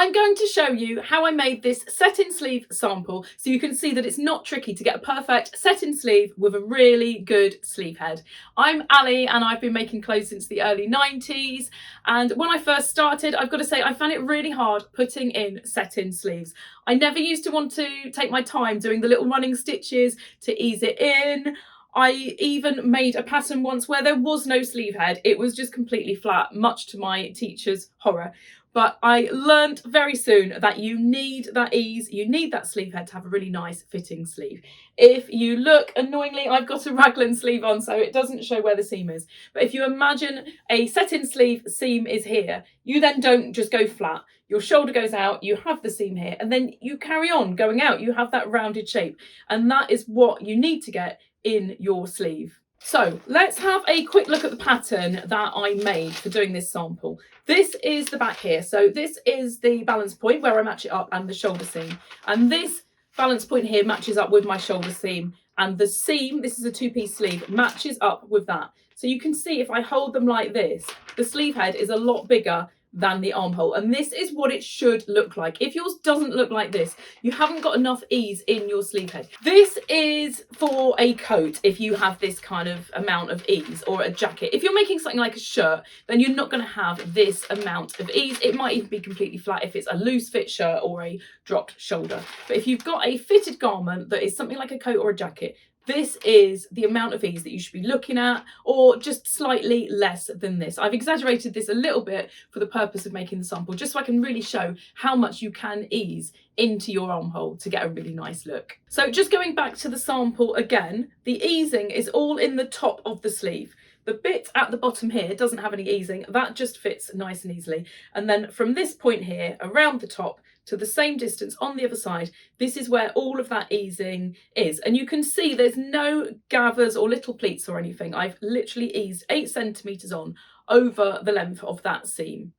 I'm going to show you how I made this set-in sleeve sample so you can see that it's not tricky to get a perfect set-in sleeve with a really good sleeve head. I'm Ali and I've been making clothes since the early 90s, and when I first started, I've got to say I found it really hard putting in set-in sleeves. I never used to want to take my time doing the little running stitches to ease it in. I even made a pattern once where there was no sleeve head. It was just completely flat, much to my teacher's horror. But I learned very soon that you need that ease, you need that sleeve head to have a really nice fitting sleeve. If you look, annoyingly, I've got a raglan sleeve on, so it doesn't show where the seam is. But if you imagine a set-in sleeve seam is here, you then don't just go flat. Your shoulder goes out, you have the seam here, and then you carry on going out. You have that rounded shape, and that is what you need to get in your sleeve. So let's have a quick look at the pattern that I made for doing this sample. This is the back here. So this is the balance point where I match it up and the shoulder seam. And this balance point here matches up with my shoulder seam. And the seam, this is a two-piece sleeve, matches up with that. So you can see if I hold them like this, the sleeve head is a lot bigger than the armhole, and this is what it should look like. If yours doesn't look like this, you haven't got enough ease in your sleeve head. This is for a coat if you have this kind of amount of ease, or a jacket. If you're making something like a shirt, then you're not going to have this amount of ease. It might even be completely flat if it's a loose fit shirt or a dropped shoulder. But if you've got a fitted garment that is something like a coat or a jacket, this is the amount of ease that you should be looking at, or just slightly less than this. I've exaggerated this a little bit for the purpose of making the sample, just so I can really show how much you can ease into your armhole to get a really nice look. So just going back to the sample again, the easing is all in the top of the sleeve. The bit at the bottom here doesn't have any easing, that just fits nice and easily. And then from this point here, around the top, to the same distance on the other side, this is where all of that easing is. And you can see there's no gathers or little pleats or anything. I've literally eased 8 centimetres on over the length of that seam.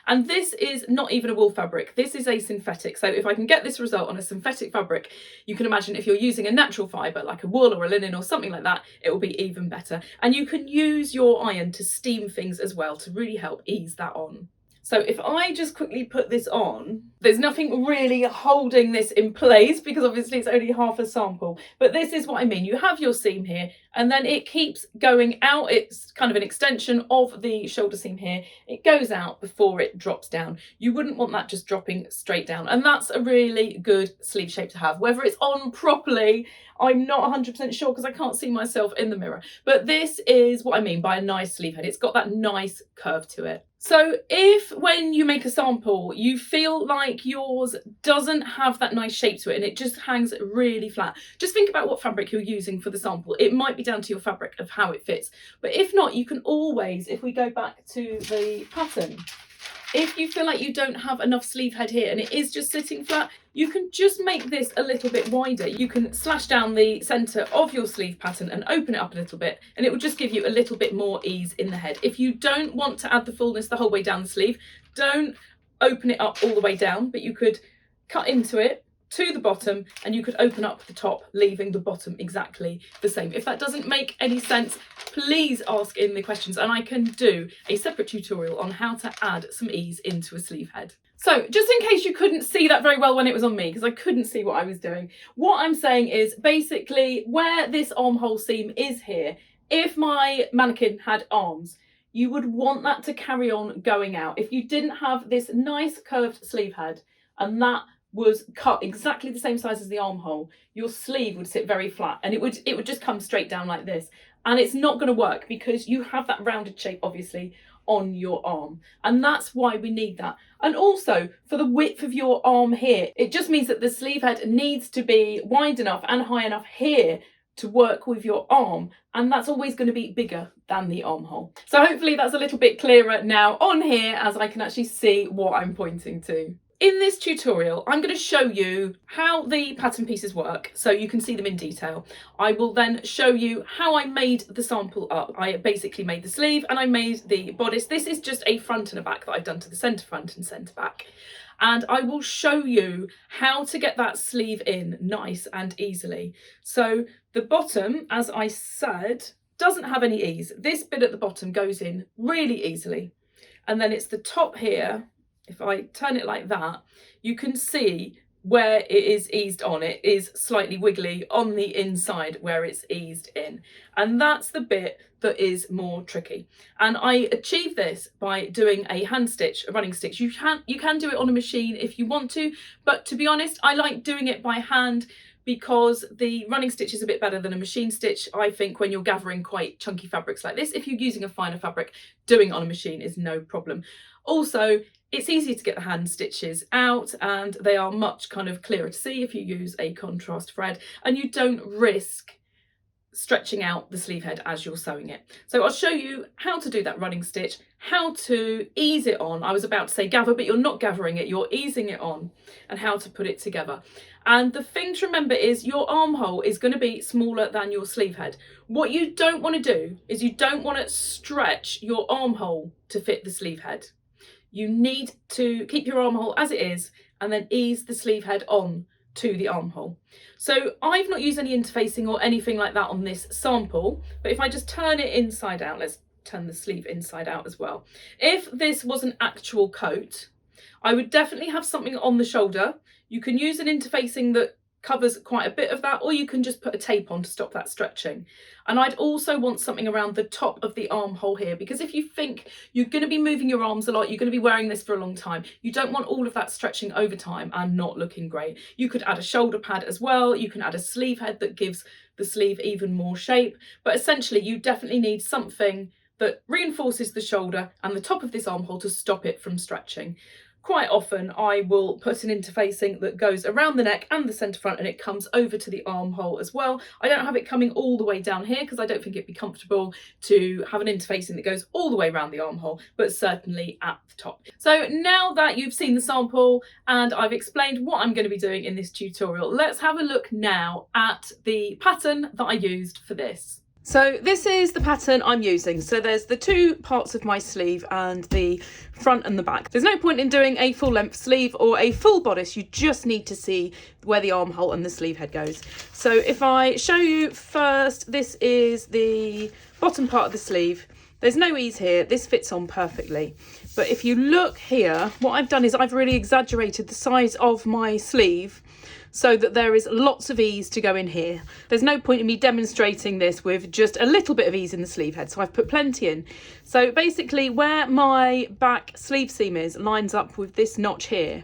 And this is not even a wool fabric, this is a synthetic. So if I can get this result on a synthetic fabric, you can imagine if you're using a natural fibre like a wool or a linen or something like that, it will be even better. And you can use your iron to steam things as well to really help ease that on. So if I just quickly put this on, there's nothing really holding this in place because obviously it's only half a sample. But this is what I mean. You have your seam here and then it keeps going out. It's kind of an extension of the shoulder seam here. It goes out before it drops down. You wouldn't want that just dropping straight down. And that's a really good sleeve shape to have. Whether it's on properly, I'm not 100% sure because I can't see myself in the mirror. But this is what I mean by a nice sleeve head. It's got that nice curve to it. So if when you make a sample, you feel like yours doesn't have that nice shape to it and it just hangs really flat, just think about what fabric you're using for the sample. It might be down to your fabric of how it fits. But if not, you can always, if we go back to the pattern, if you feel like you don't have enough sleeve head here and it is just sitting flat, you can just make this a little bit wider. You can slash down the centre of your sleeve pattern and open it up a little bit, and it will just give you a little bit more ease in the head. If you don't want to add the fullness the whole way down the sleeve, don't open it up all the way down, but you could cut into it to the bottom and you could open up the top, leaving the bottom exactly the same. If that doesn't make any sense, please ask in the questions and I can do a separate tutorial on how to add some ease into a sleeve head. So just in case you couldn't see that very well when it was on me, because I couldn't see what I was doing, what I'm saying is basically where this armhole seam is here, if my mannequin had arms, you would want that to carry on going out. If you didn't have this nice curved sleeve head and that was cut exactly the same size as the armhole, your sleeve would sit very flat and it would just come straight down like this. And it's not going to work because you have that rounded shape, obviously, on your arm. And that's why we need that. And also for the width of your arm here, it just means that the sleeve head needs to be wide enough and high enough here to work with your arm, and that's always going to be bigger than the armhole. So hopefully that's a little bit clearer now on here as I can actually see what I'm pointing to. In this tutorial, I'm going to show you how the pattern pieces work so you can see them in detail. I will then show you how I made the sample up. I basically made the sleeve and I made the bodice. This is just a front and a back that I've done to the centre front and centre back. And I will show you how to get that sleeve in nice and easily. So the bottom, as I said, doesn't have any ease. This bit at the bottom goes in really easily. And then it's the top here, if I turn it like that, you can see where it is eased on. It is slightly wiggly on the inside where it's eased in. And that's the bit that is more tricky. And I achieve this by doing a hand stitch, a running stitch. You can do it on a machine if you want to, but to be honest, I like doing it by hand because the running stitch is a bit better than a machine stitch, I think, when you're gathering quite chunky fabrics like this. If you're using a finer fabric, doing it on a machine is no problem. Also, it's easier to get the hand stitches out and they are much kind of clearer to see if you use a contrast thread, and you don't risk stretching out the sleeve head as you're sewing it. So I'll show you how to do that running stitch, how to ease it on. I was about to say gather, but you're not gathering it, you're easing it on, and how to put it together. And the thing to remember is your armhole is going to be smaller than your sleeve head. What you don't want to do is you don't want to stretch your armhole to fit the sleeve head. You need to keep your armhole as it is and then ease the sleeve head on to the armhole. So I've not used any interfacing or anything like that on this sample, but if I just turn it inside out, let's turn the sleeve inside out as well. If this was an actual coat, I would definitely have something on the shoulder. You can use an interfacing that covers quite a bit of that, or you can just put a tape on to stop that stretching. And I'd also want something around the top of the armhole here, because if you think you're going to be moving your arms a lot, you're going to be wearing this for a long time, you don't want all of that stretching over time and not looking great. You could add a shoulder pad as well, you can add a sleeve head that gives the sleeve even more shape, but essentially you definitely need something that reinforces the shoulder and the top of this armhole to stop it from stretching. Quite often I will put an interfacing that goes around the neck and the centre front and it comes over to the armhole as well. I don't have it coming all the way down here because I don't think it'd be comfortable to have an interfacing that goes all the way around the armhole, but certainly at the top. So now that you've seen the sample and I've explained what I'm going to be doing in this tutorial, let's have a look now at the pattern that I used for this. So this is the pattern I'm using. So there's the two parts of my sleeve and the front and the back. There's no point in doing a full length sleeve or a full bodice. You just need to see where the armhole and the sleeve head goes. So if I show you first, this is the bottom part of the sleeve. There's no ease here. This fits on perfectly. But if you look here, what I've done is I've really exaggerated the size of my sleeve so that there is lots of ease to go in here. There's no point in me demonstrating this with just a little bit of ease in the sleeve head, so I've put plenty in. So basically where my back sleeve seam is lines up with this notch here,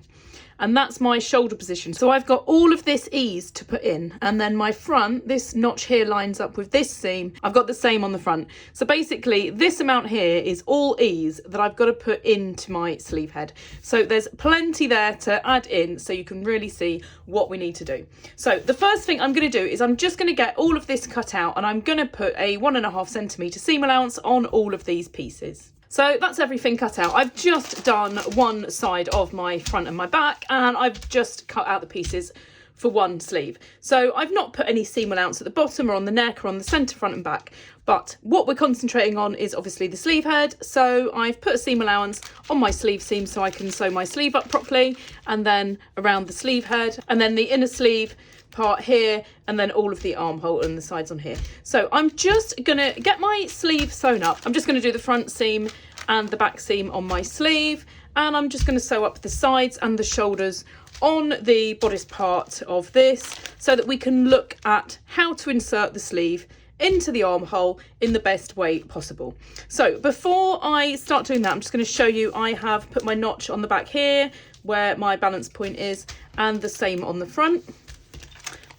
and that's my shoulder position. So I've got all of this ease to put in, and then my front, this notch here lines up with this seam. I've got the same on the front. So basically this amount here is all ease that I've got to put into my sleeve head. So there's plenty there to add in so you can really see what we need to do. So the first thing I'm going to do is I'm just going to get all of this cut out, and I'm going to put a 1.5 centimetre seam allowance on all of these pieces. So that's everything cut out. I've just done one side of my front and my back, and I've just cut out the pieces for one sleeve. So I've not put any seam allowance at the bottom or on the neck or on the centre, front and back. But what we're concentrating on is obviously the sleeve head. So I've put a seam allowance on my sleeve seam so I can sew my sleeve up properly, and then around the sleeve head, and then the inner sleeve part here, and then all of the armhole and the sides on here. So I'm just gonna get my sleeve sewn up. I'm just gonna do the front seam and the back seam on my sleeve, and I'm just gonna sew up the sides and the shoulders on the bodice part of this so that we can look at how to insert the sleeve into the armhole in the best way possible. So before I start doing that, I'm just going to show you I have put my notch on the back here where my balance point is, and the same on the front.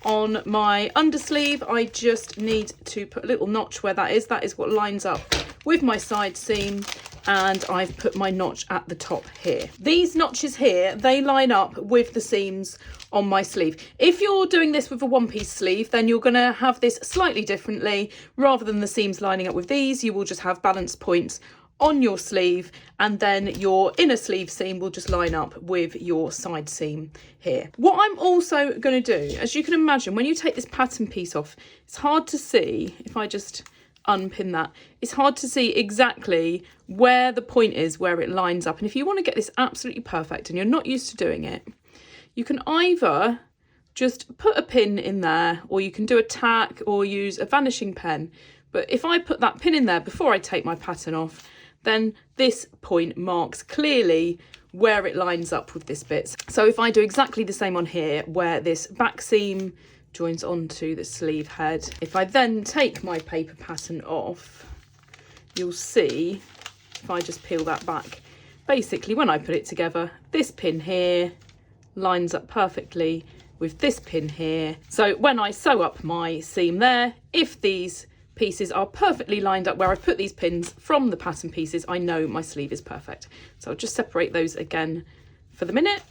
On my undersleeve, I just need to put a little notch where that is. That is what lines up with my side seam, and I've put my notch at the top here. These notches here, they line up with the seams on my sleeve. If you're doing this with a one-piece sleeve, then you're going to have this slightly differently. Rather than the seams lining up with these, you will just have balance points on your sleeve, and then your inner sleeve seam will just line up with your side seam here. What I'm also going to do, as you can imagine, when you take this pattern piece off, it's hard to see. If I just unpin that, it's hard to see exactly where the point is, where it lines up. And if you want to get this absolutely perfect and you're not used to doing it, you can either just put a pin in there, or you can do a tack or use a vanishing pen. But if I put that pin in there before I take my pattern off, then this point marks clearly where it lines up with this bit. So if I do exactly the same on here, where this back seam joins onto the sleeve head, if I then take my paper pattern off, you'll see, if I just peel that back, basically when I put it together, this pin here lines up perfectly with this pin here. So when I sew up my seam there, if these pieces are perfectly lined up where I've put these pins from the pattern pieces, I know my sleeve is perfect. So I'll just separate those again for the minute.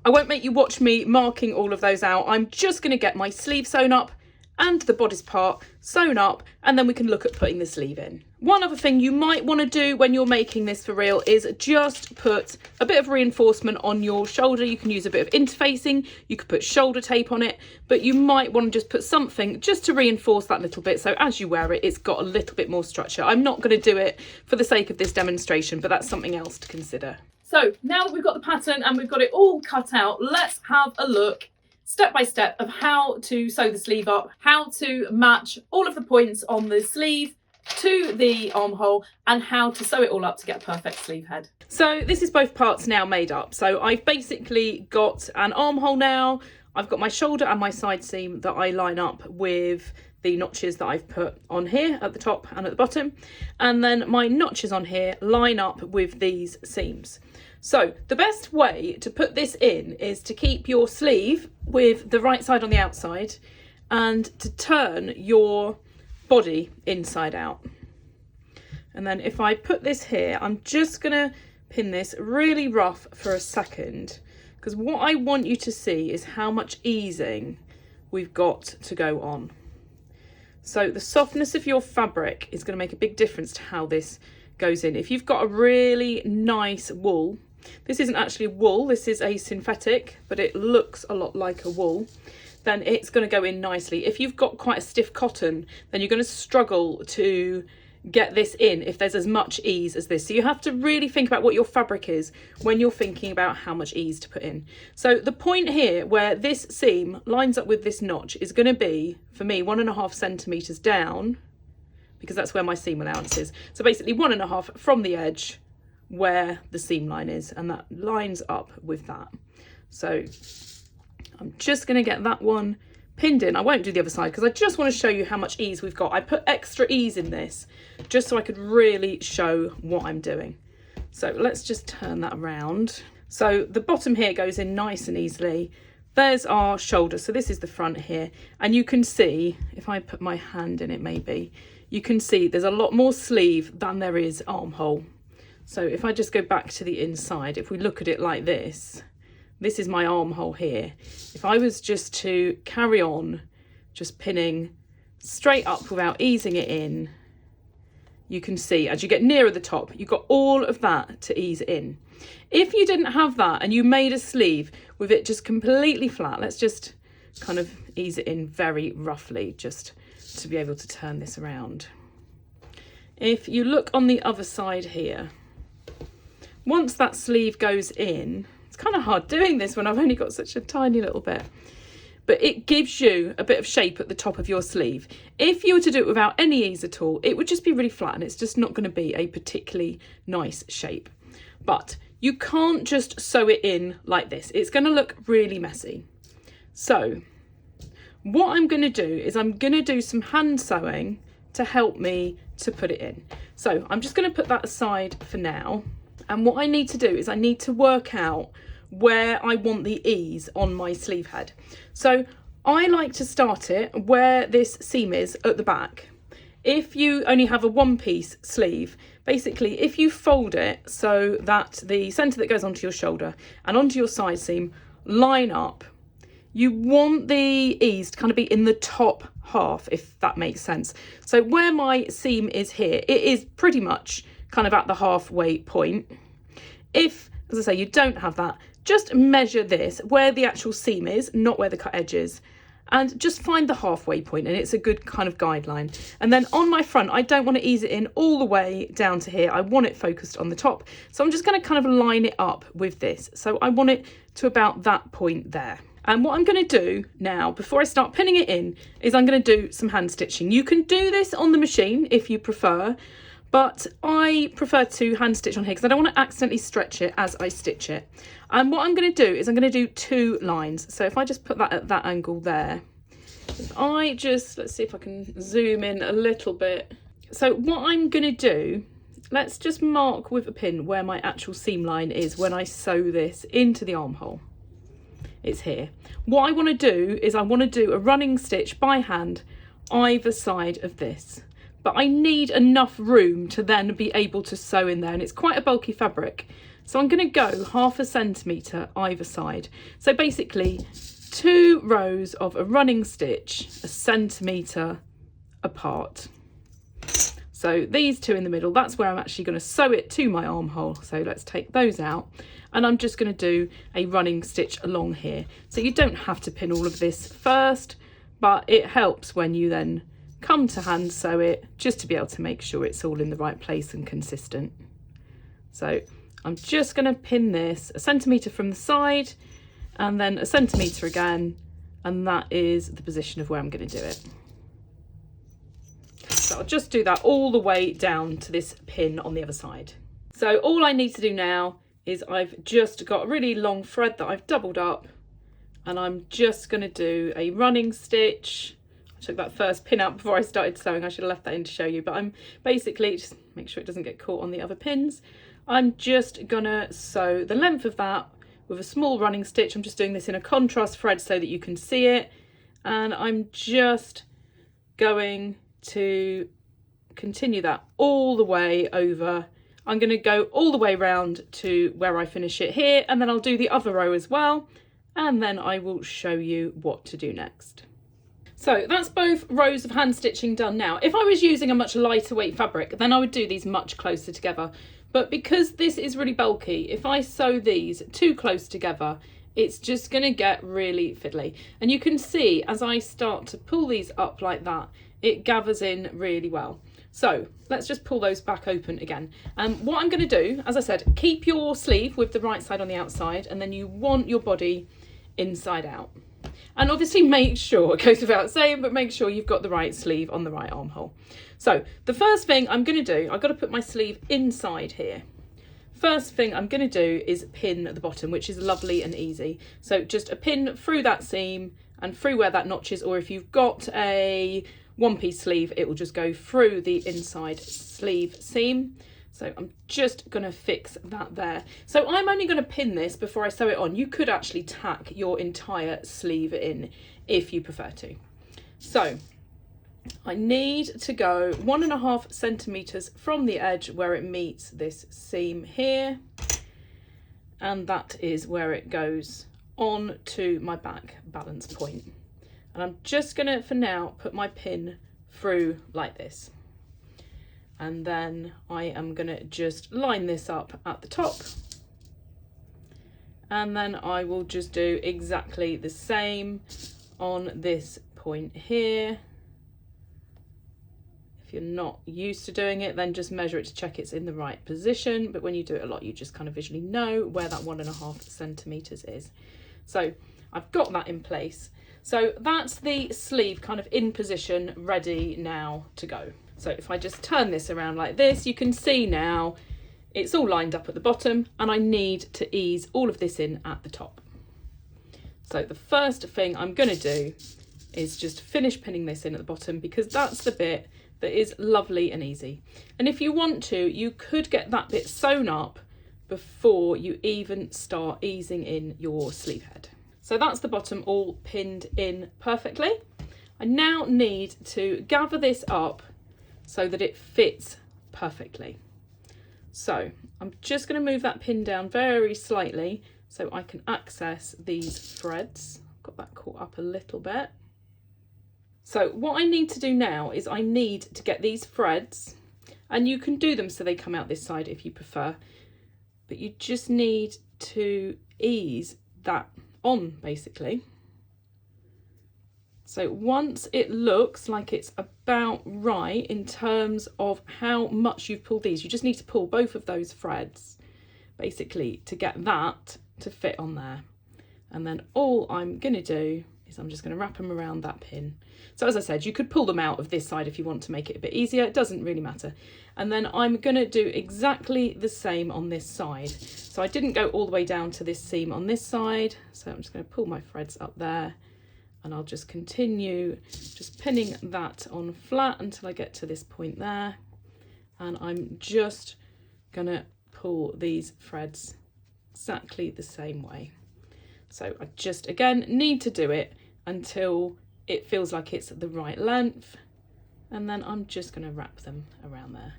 I won't make you watch me marking all of those out. I'm just going to get my sleeve sewn up and the bodice part sewn up, and then we can look at putting the sleeve in. One other thing you might want to do when you're making this for real is just put a bit of reinforcement on your shoulder. You can use a bit of interfacing, you could put shoulder tape on it, but you might want to just put something just to reinforce that little bit, so as you wear it, it's got a little bit more structure. I'm not going to do it for the sake of this demonstration, but that's something else to consider. So now that we've got the pattern and we've got it all cut out, let's have a look step by step of how to sew the sleeve up, how to match all of the points on the sleeve to the armhole, and how to sew it all up to get a perfect sleeve head. So this is both parts now made up. So I've basically got an armhole now, I've got my shoulder and my side seam that I line up with the notches that I've put on here at the top and at the bottom, and then my notches on here line up with these seams. So the best way to put this in is to keep your sleeve with the right side on the outside and to turn your body inside out. And then if I put this here, I'm just gonna pin this really rough for a second, because what I want you to see is how much easing we've got to go on. So the softness of your fabric is going to make a big difference to how this goes in. If you've got a really nice wool, this isn't actually wool, this is a synthetic, but it looks a lot like a wool, then it's going to go in nicely. If you've got quite a stiff cotton, then you're going to struggle to get this in if there's as much ease as this. So you have to really think about what your fabric is when you're thinking about how much ease to put in. So the point here where this seam lines up with this notch is going to be, for me, 1.5 centimetres down, because that's where my seam allowance is. So basically 1.5 from the edge where the seam line is, and that lines up with that. So I'm just going to get that one pinned in. I won't do the other side because I just want to show you how much ease we've got. I put extra ease in this just so I could really show what I'm doing. So let's just turn that around. So the bottom here goes in nice and easily. There's our shoulder, so this is the front here, and you can see, if I put my hand in it maybe, you can see there's a lot more sleeve than there is armhole. So if I just go back to the inside, if we look at it like this, this is my armhole here. If I was just to carry on just pinning straight up without easing it in, you can see as you get nearer the top, you've got all of that to ease in. If you didn't have that and you made a sleeve with it just completely flat, let's just kind of ease it in very roughly just to be able to turn this around. If you look on the other side here, once that sleeve goes in, it's kind of hard doing this when I've only got such a tiny little bit, but it gives you a bit of shape at the top of your sleeve. If you were to do it without any ease at all, it would just be really flat and it's just not going to be a particularly nice shape. But you can't just sew it in like this. It's going to look really messy. So what I'm going to do is I'm going to do some hand sewing to help me to put it in. So I'm just going to put that aside for now. And what I need to do is I need to work out where I want the ease on my sleeve head. So I like to start it where this seam is at the back. If you only have a one-piece sleeve, basically if you fold it so that the centre that goes onto your shoulder and onto your side seam line up, you want the ease to kind of be in the top half, if that makes sense. So where my seam is here, it is pretty much kind of at the halfway point. If, as I say, you don't have that, just measure this where the actual seam is, not where the cut edge is, and just find the halfway point, and it's a good kind of guideline. And then on my front, I don't want to ease it in all the way down to here. I want it focused on the top. So I'm just going to kind of line it up with this. So I want it to about that point there. And what I'm going to do now, before I start pinning it in, is I'm going to do some hand stitching. You can do this on the machine if you prefer, but I prefer to hand stitch on here because I don't want to accidentally stretch it as I stitch it. And what I'm going to do is I'm going to do 2 lines. So if I just put that at that angle there, let's see if I can zoom in a little bit. So what I'm going to do, let's just mark with a pin where my actual seam line is when I sew this into the armhole. It's here. What I want to do is I want to do a running stitch by hand either side of this, but I need enough room to then be able to sew in there, and it's quite a bulky fabric, so I'm going to go 1/2 centimetre either side. So basically 2 rows of a running stitch 1 centimetre apart. So these 2 in the middle, that's where I'm actually going to sew it to my armhole. So let's take those out, and I'm just going to do a running stitch along here. So you don't have to pin all of this first, but it helps when you then come to hand sew it, just to be able to make sure it's all in the right place and consistent. So I'm just going to pin this 1 centimetre from the side, and then 1 centimetre again, and that is the position of where I'm going to do it. So I'll just do that all the way down to this pin on the other side. So all I need to do now is I've just got a really long thread that I've doubled up, and I'm just going to do a running stitch. I took that first pin out before I started sewing. I should have left that in to show you, but I'm basically, just make sure it doesn't get caught on the other pins. I'm just gonna sew the length of that with a small running stitch. I'm just doing this in a contrast thread so that you can see it, and I'm just going to continue that all the way over. I'm going to go all the way around to where I finish it here, and then I'll do the other row as well, and then I will show you what to do next. So that's both rows of hand stitching done now. If I was using a much lighter weight fabric, then I would do these much closer together. But because this is really bulky, if I sew these too close together, it's just going to get really fiddly. And you can see as I start to pull these up like that, it gathers in really well. So let's just pull those back open again. And what I'm going to do, as I said, keep your sleeve with the right side on the outside, and then you want your body inside out. And obviously make sure, it goes without saying, but make sure you've got the right sleeve on the right armhole. So the first thing I'm going to do, I've got to put my sleeve inside here. First thing I'm going to do is pin the bottom, which is lovely and easy. So just a pin through that seam and through where that notch is, or if you've got a one-piece sleeve, it will just go through the inside sleeve seam. So I'm just going to fix that there. So I'm only going to pin this before I sew it on. You could actually tack your entire sleeve in if you prefer to. So I need to go 1.5 centimetres from the edge where it meets this seam here. And that is where it goes on to my back balance point. And I'm just going to, for now, put my pin through like this. And then I am going to just line this up at the top. And then I will just do exactly the same on this point here. If you're not used to doing it, then just measure it to check it's in the right position. But when you do it a lot, you just kind of visually know where that 1.5 centimetres is. So I've got that in place. So that's the sleeve kind of in position, ready now to go. So if I just turn this around like this, you can see now it's all lined up at the bottom, and I need to ease all of this in at the top. So the first thing I'm going to do is just finish pinning this in at the bottom, because that's the bit that is lovely and easy. And if you want to, you could get that bit sewn up before you even start easing in your sleeve head. So that's the bottom all pinned in perfectly. I now need to gather this up so that it fits perfectly. So I'm just going to move that pin down very slightly so I can access these threads. Got that caught up a little bit. So what I need to do now is I need to get these threads, and you can do them so they come out this side if you prefer, but you just need to ease that on basically. So once it looks like it's about right in terms of how much you've pulled these, you just need to pull both of those threads basically to get that to fit on there. And then all I'm going to do is I'm just going to wrap them around that pin. So as I said, you could pull them out of this side if you want to make it a bit easier. It doesn't really matter. And then I'm going to do exactly the same on this side. So I didn't go all the way down to this seam on this side. So I'm just going to pull my threads up there, and I'll just continue just pinning that on flat until I get to this point there. And I'm just going to pull these threads exactly the same way. So I just, again, need to do it until it feels like it's the right length. And then I'm just going to wrap them around there.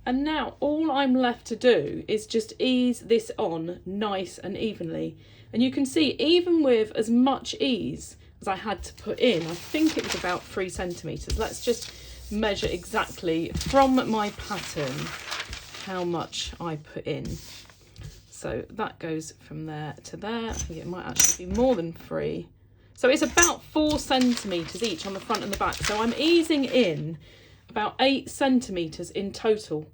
And now all I'm left to do is just ease this on nice and evenly. And you can see, even with as much ease as I had to put in, I think it was about 3 centimetres. Let's just measure exactly from my pattern how much I put in. So that goes from there to there. I think it might actually be more than 3. So it's about 4 centimetres each on the front and the back. So I'm easing in about 8 centimetres in total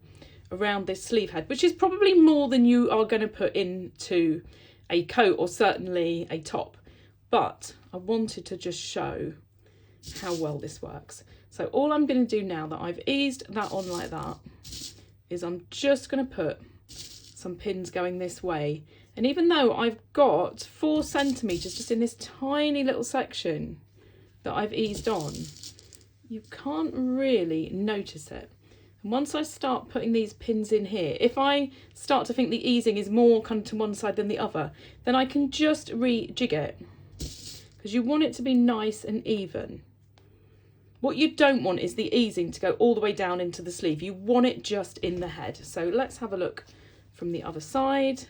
around this sleeve head, which is probably more than you are going to put into a coat or certainly a top. But I wanted to just show how well this works. So all I'm going to do now that I've eased that on like that is I'm just going to put some pins going this way. And even though I've got 4 centimetres just in this tiny little section that I've eased on, you can't really notice it. And once I start putting these pins in here, if I start to think the easing is more kind of to one side than the other, then I can just rejig it, because you want it to be nice and even. What you don't want is the easing to go all the way down into the sleeve. You want it just in the head. So let's have a look from the other side.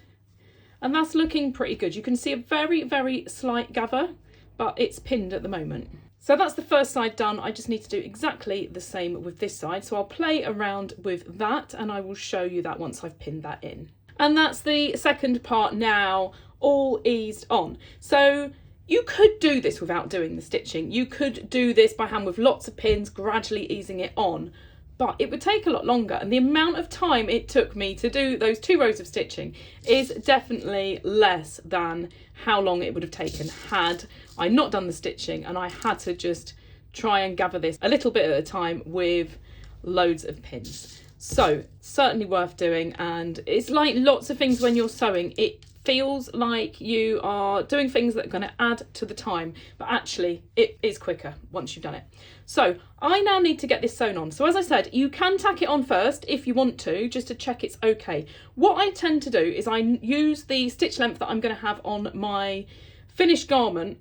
And that's looking pretty good. You can see a very, very slight gather, but it's pinned at the moment. So that's the first side done. I just need to do exactly the same with this side. So I'll play around with that and I will show you that once I've pinned that in. And that's the second part now, all eased on. So you could do this without doing the stitching. You could do this by hand with lots of pins, gradually easing it on, but it would take a lot longer. And the amount of time it took me to do those 2 rows of stitching is definitely less than how long it would have taken had I not done the stitching and I had to just try and gather this a little bit at a time with loads of pins. So certainly worth doing. And it's like lots of things when you're sewing, it feels like you are doing things that are going to add to the time, but actually it is quicker once you've done it. So I now need to get this sewn on. So as I said, you can tack it on first if you want to, just to check it's okay. What I tend to do is I use the stitch length that I'm going to have on my finished garment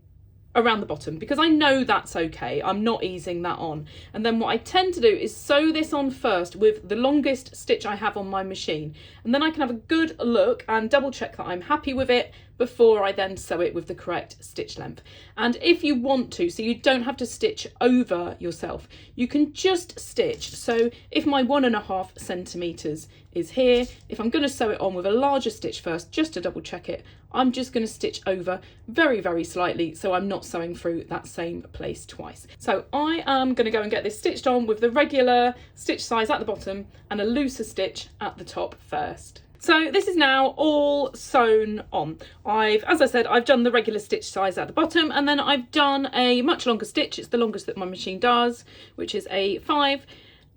around the bottom, because I know that's okay. I'm not easing that on. And then what I tend to do is sew this on first with the longest stitch I have on my machine. And then I can have a good look and double check that I'm happy with it before I then sew it with the correct stitch length. And if you want to, so you don't have to stitch over yourself, you can just stitch. So if my 1.5 centimetres is here, if I'm going to sew it on with a larger stitch first, just to double check it, I'm just going to stitch over very, very slightly so I'm not sewing through that same place twice. So I am going to go and get this stitched on with the regular stitch size at the bottom and a looser stitch at the top first. So this is now all sewn on. As I said, I've done the regular stitch size at the bottom, and then I've done a much longer stitch. It's the longest that my machine does, which is a 5.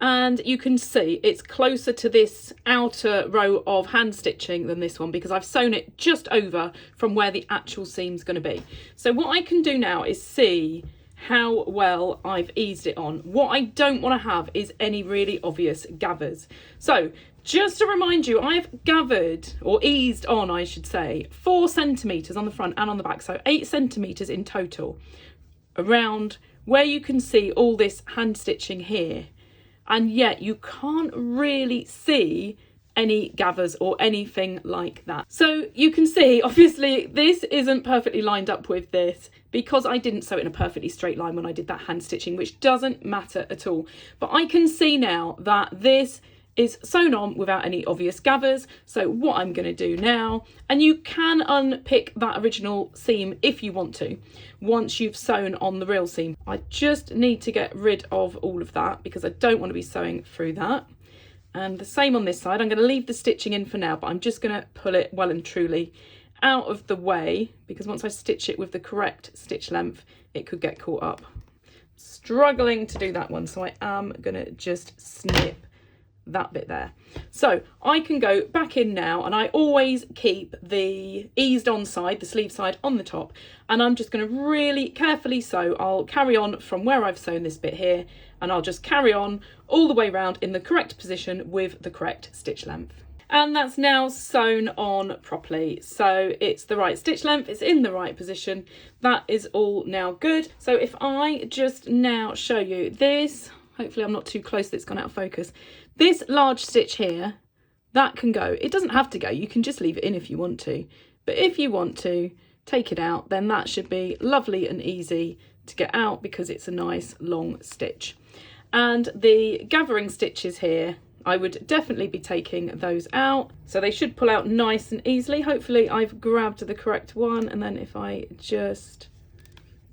And you can see it's closer to this outer row of hand stitching than this one, because I've sewn it just over from where the actual seam's going to be. So what I can do now is see how well I've eased it on. What I don't want to have is any really obvious gathers. So just to remind you, I've gathered, or eased on I should say, 4 centimetres on the front and on the back, so 8 centimetres in total around where you can see all this hand stitching here. And yet you can't really see any gathers or anything like that. So you can see, obviously, this isn't perfectly lined up with this because I didn't sew it in a perfectly straight line when I did that hand stitching, which doesn't matter at all. But I can see now that this is sewn on without any obvious gathers. So what I'm going to do now, and you can unpick that original seam if you want to once you've sewn on the real seam. I just need to get rid of all of that because I don't want to be sewing through that. And the same on this side. I'm going to leave the stitching in for now, but I'm just going to pull it well and truly out of the way, because once I stitch it with the correct stitch length, it could get caught up. Struggling to do that one, so I am gonna just snip that bit there. So I can go back in now, and I always keep the eased on side, the sleeve side, on the top, and I'm just going to really carefully sew. I'll carry on from where I've sewn this bit here, and I'll just carry on all the way around in the correct position with the correct stitch length. And that's now sewn on properly, so it's the right stitch length, it's in the right position. That is all now good. So if I just now show you this, hopefully I'm not too close that it's gone out of focus. This large stitch here, that can go. It doesn't have to go, you can just leave it in if you want to. But if you want to take it out, then that should be lovely and easy to get out because it's a nice long stitch. And the gathering stitches here, I would definitely be taking those out. So they should pull out nice and easily. Hopefully I've grabbed the correct one, and then if I just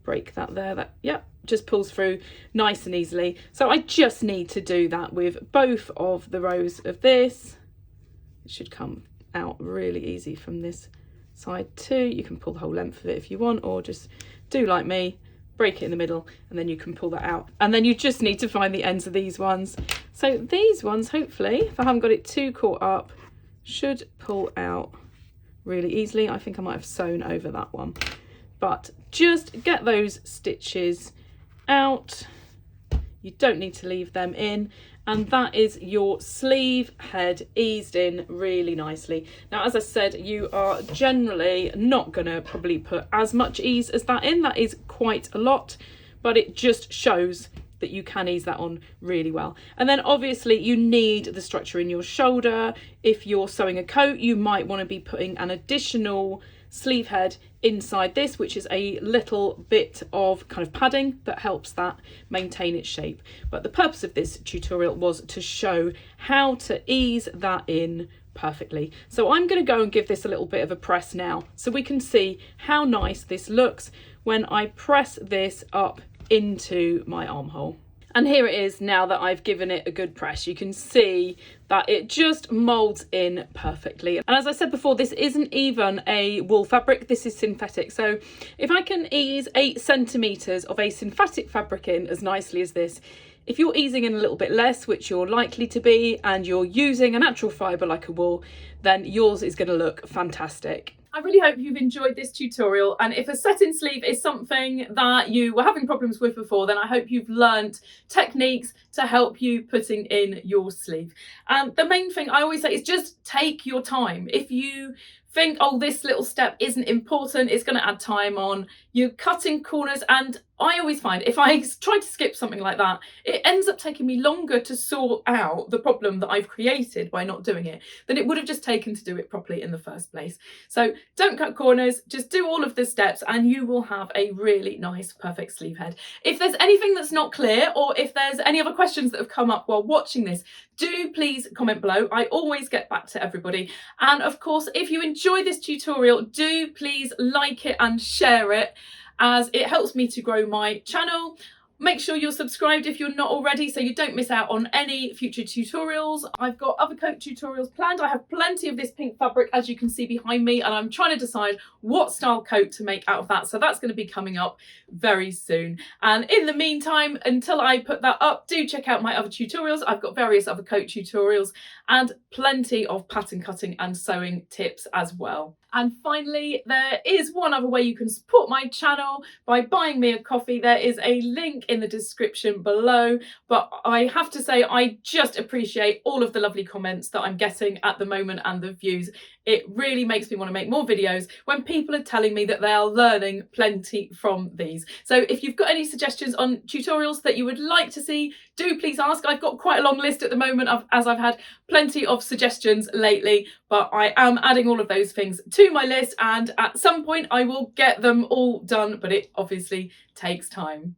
break that there, that, yep, just pulls through nice and easily. So I just need to do that with both of the rows of this. It should come out really easy from this side too. You can pull the whole length of it if you want, or just do like me, break it in the middle, and then you can pull that out. And then you just need to find the ends of these ones. So these ones, hopefully, if I haven't got it too caught up, should pull out really easily. I think I might have sewn over that one, but just get those stitches out. You don't need to leave them in, and that is your sleeve head eased in really nicely. Now, as I said, you are generally not gonna probably put as much ease as that in. That is quite a lot, but it just shows that you can ease that on really well. And then obviously you need the structure in your shoulder. If you're sewing a coat, you might want to be putting an additional sleeve head inside this, which is a little bit of kind of padding that helps that maintain its shape. But the purpose of this tutorial was to show how to ease that in perfectly. So I'm going to go and give this a little bit of a press now, so we can see how nice this looks when I press this up into my armhole. And here it is now that I've given it a good press. You can see that it just molds in perfectly. And as I said before, this isn't even a wool fabric, this is synthetic. So if I can ease 8 centimeters of a synthetic fabric in as nicely as this, if you're easing in a little bit less, which you're likely to be, and you're using a natural fibre like a wool, then yours is going to look fantastic. I really hope you've enjoyed this tutorial, and if a set-in sleeve is something that you were having problems with before, then I hope you've learnt techniques to help you putting in your sleeve. And the main thing I always say is just take your time. If you think, oh, this little step isn't important, it's going to add time on, you're cutting corners, and I always find if I try to skip something like that, it ends up taking me longer to sort out the problem that I've created by not doing it than it would have just taken to do it properly in the first place. So don't cut corners, just do all of the steps and you will have a really nice, perfect sleeve head. If there's anything that's not clear, or if there's any other questions that have come up while watching this, do please comment below. I always get back to everybody. And of course, if you enjoy this tutorial, do please like it and share it, as it helps me to grow my channel. Make sure you're subscribed if you're not already, so you don't miss out on any future tutorials. I've got other coat tutorials planned. I have plenty of this pink fabric, as you can see behind me, and I'm trying to decide what style coat to make out of that. So that's going to be coming up very soon. And in the meantime, until I put that up, do check out my other tutorials. I've got various other coat tutorials and plenty of pattern cutting and sewing tips as well. And finally, there is one other way you can support my channel, by buying me a coffee. There is a link in the description below, but I have to say I just appreciate all of the lovely comments that I'm getting at the moment and the views. It really makes me want to make more videos when people are telling me that they are learning plenty from these. So if you've got any suggestions on tutorials that you would like to see, do please ask. I've got quite a long list at the moment, as I've had plenty of suggestions lately, but I am adding all of those things to my list, and at some point I will get them all done, but it obviously takes time.